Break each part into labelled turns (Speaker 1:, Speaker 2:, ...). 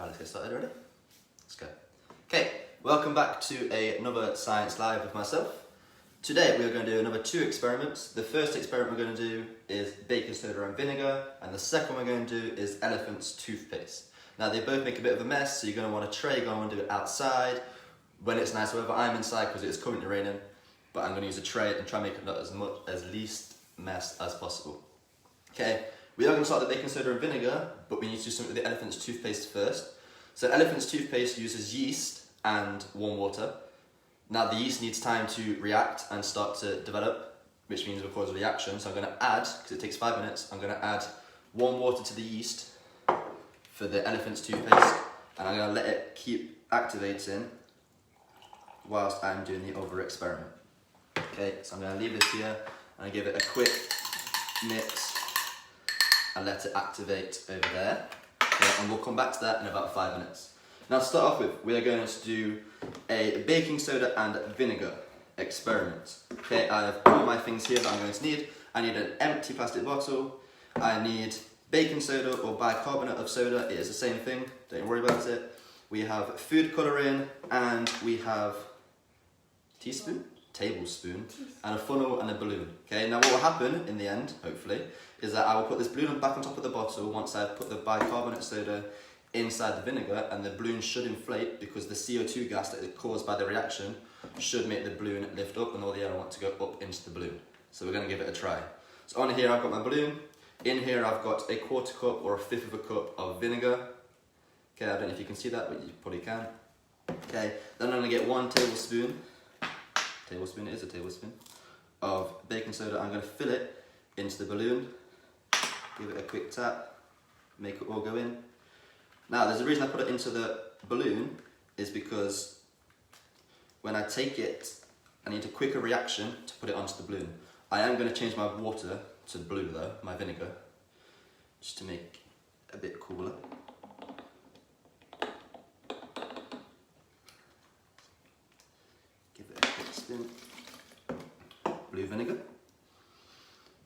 Speaker 1: Right, let's get started already. Let's go. Okay, welcome back to another Science Live with myself. Today we are going to do another 2 experiments. The first experiment we're going to do is baking soda and vinegar, and the second we're going to do is elephant's toothpaste. Now they both make a bit of a mess, so you're going to want a tray, you're going to want to do it outside when it's nice weather. I'm inside because it's currently raining, but I'm going to use a tray and try and make it as least mess as possible. Okay, we are going to start the baking soda and vinegar, but we need to do something with the elephant's toothpaste first. So elephant's toothpaste uses yeast and warm water. Now the yeast needs time to react and start to develop, which means it will cause a reaction. So I'm going to add, because it takes 5 minutes, I'm going to add warm water to the yeast for the elephant's toothpaste, and I'm going to let it keep activating whilst I'm doing the other experiment. Okay, so I'm going to leave this here and give it a quick mix and let it activate over there. Okay, and we'll come back to that in about 5 minutes. Now to start off with, we are going to do a baking soda and vinegar experiment. Okay, I have all my things here that I'm going to need. I need an empty plastic bottle. I need baking soda or bicarbonate of soda. It is the same thing, don't worry about it. We have food colouring, and we have tablespoon, and a funnel and a balloon. Okay, now what will happen in the end, hopefully, is that I will put this balloon back on top of the bottle once I've put the bicarbonate soda inside the vinegar, and the balloon should inflate because the CO2 gas that is caused by the reaction should make the balloon lift up and all the air I want to go up into the balloon. So we're going to give it a try. So on here I've got my balloon. In here I've got a 1/4 cup or a 1/5 of a cup of vinegar. Okay, I don't know if you can see that, but you probably can. Okay, then I'm going to get 1 tablespoon, it is a tablespoon, of baking soda. I'm going to fill it into the balloon, give it a quick tap, make it all go in. Now there's a reason I put it into the balloon, is because when I take it, I need a quicker reaction to put it onto the balloon. I am going to change my water to blue though, my vinegar, just to make it a bit cooler. Give it a quick spin. Blue vinegar.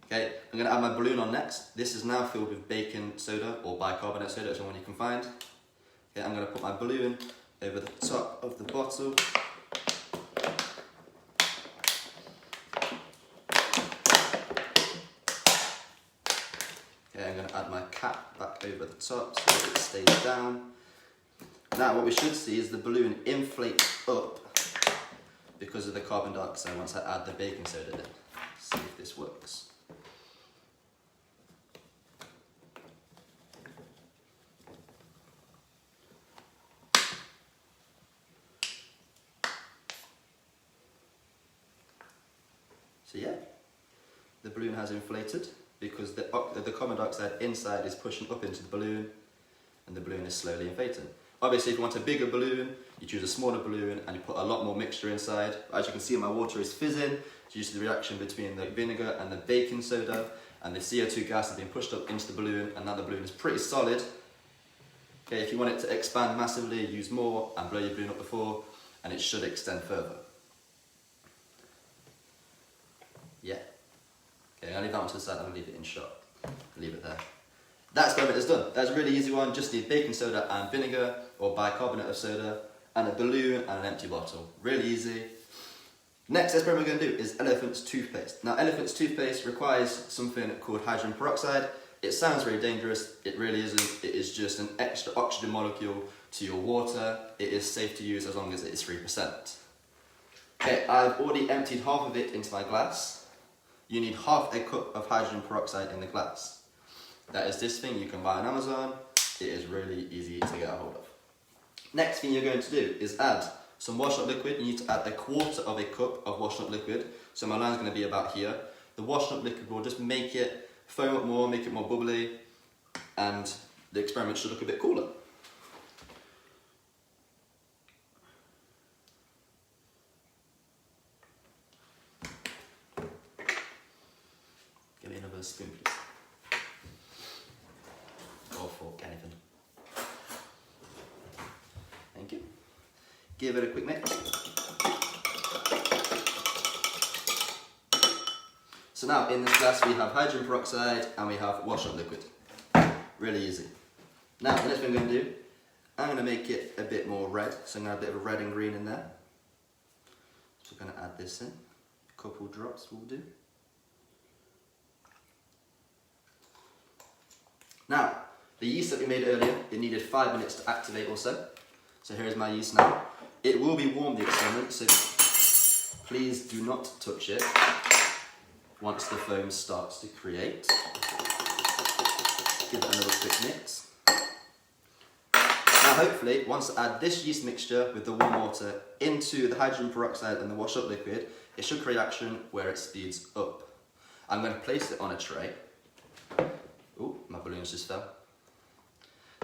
Speaker 1: Okay, I'm going to add my balloon on next. This is now filled with baking soda or bicarbonate soda, whichever one you can find. Okay, I'm going to put my balloon over the top of the bottle. Okay, I'm going to add my cap back over the top so that it stays down. Now what we should see is the balloon inflate up because of the carbon dioxide once I add the baking soda in. Let's see if this works. So yeah, the balloon has inflated because the carbon dioxide inside is pushing up into the balloon, and the balloon is slowly inflating. Obviously, if you want a bigger balloon, you choose a smaller balloon and you put a lot more mixture inside. As you can see, my water is fizzing due to the reaction between the vinegar and the baking soda, and the CO2 gas has been pushed up into the balloon, and now the balloon is pretty solid. Okay, if you want it to expand massively, use more and blow your balloon up before, and it should extend further. Yeah. Okay, I'll leave that one to the side and I'll leave it in shot. Leave it there. That experiment is done. That's a really easy one. Just need baking soda and vinegar or bicarbonate of soda and a balloon and an empty bottle. Really easy. Next experiment we're going to do is elephant's toothpaste. Now elephant's toothpaste requires something called hydrogen peroxide. It sounds very dangerous. It really isn't. It is just an extra oxygen molecule to your water. It is safe to use as long as it is 3%. Okay, I've already emptied half of it into my glass. You need half a cup of hydrogen peroxide in the glass. That is this thing you can buy on Amazon. It is really easy to get a hold of. Next thing you're going to do is add some wash-up liquid. You need to add 1/4 of a cup of wash-up liquid. So my line's going to be about here. The wash-up liquid will just make it foam up more, make it more bubbly, and the experiment should look a bit cooler. Give me another spoon, please. Or fork, anything. Thank you. Give it a quick mix. So now in this glass we have hydrogen peroxide and we have wash-up liquid. Really easy. Now the next thing I'm going to do, I'm going to make it a bit more red, so I'm going to have a bit of a red and green in there. So we're going to add this in. A couple drops will do. Now, the yeast that we made earlier, it needed 5 minutes to activate or so. So here's my yeast now. It will be warm, the experiment, so please do not touch it once the foam starts to create. Give it another quick mix. Now hopefully, once I add this yeast mixture with the warm water into the hydrogen peroxide and the wash up liquid, it should create action where it speeds up. I'm going to place it on a tray. Ooh, my balloons just fell.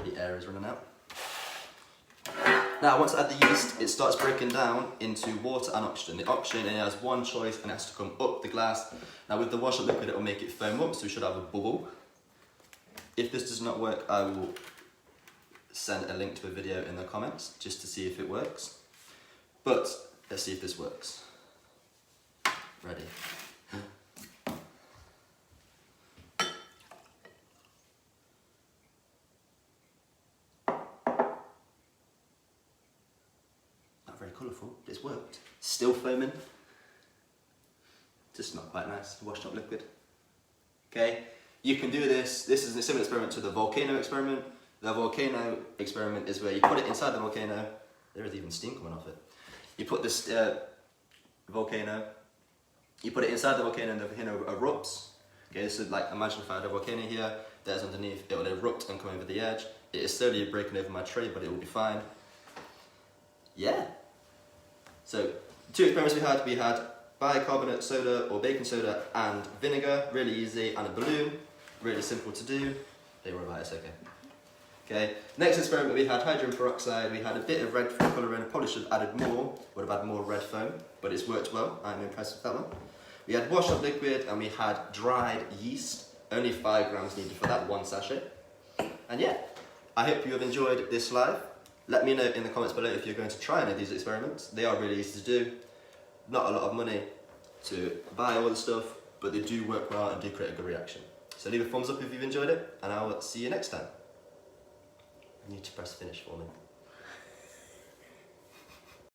Speaker 1: The air is running out. Now, once I add the yeast, it starts breaking down into water and oxygen. The oxygen, it has one choice and it has to come up the glass. Now, with the wash-up liquid, it will make it foam up, so we should have a bubble. If this does not work, I will send a link to a video in the comments just to see if it works. But let's see if this works. Ready. Very colourful, but it's worked. Still foaming. Just not quite nice, washed up liquid. Okay, you can do this. This is a similar experiment to the volcano experiment. The volcano experiment is where you put it inside the volcano. There is even steam coming off it. You put this volcano, you put it inside the volcano and the volcano erupts. Okay, this is like, imagine if I had a volcano here, there's underneath, it will erupt and come over the edge. It is slowly breaking over my tray, but it will be fine. Yeah. So, 2 experiments we had bicarbonate soda or baking soda and vinegar, really easy, and a balloon, really simple to do. They were right, it's okay. Okay, next experiment we had hydrogen peroxide, we had a bit of red food colouring, probably should have added more, would have had more red foam, but it's worked well, I'm impressed with that one. We had wash up liquid and we had dried yeast, only 5 grams needed for that, 1 sachet. And yeah, I hope you have enjoyed this live. Let me know in the comments below if you're going to try any of these experiments. They are really easy to do. Not a lot of money to buy all the stuff, but they do work well and do create a good reaction. So leave a thumbs up if you've enjoyed it, and I'll see you next time. You need to press finish for me.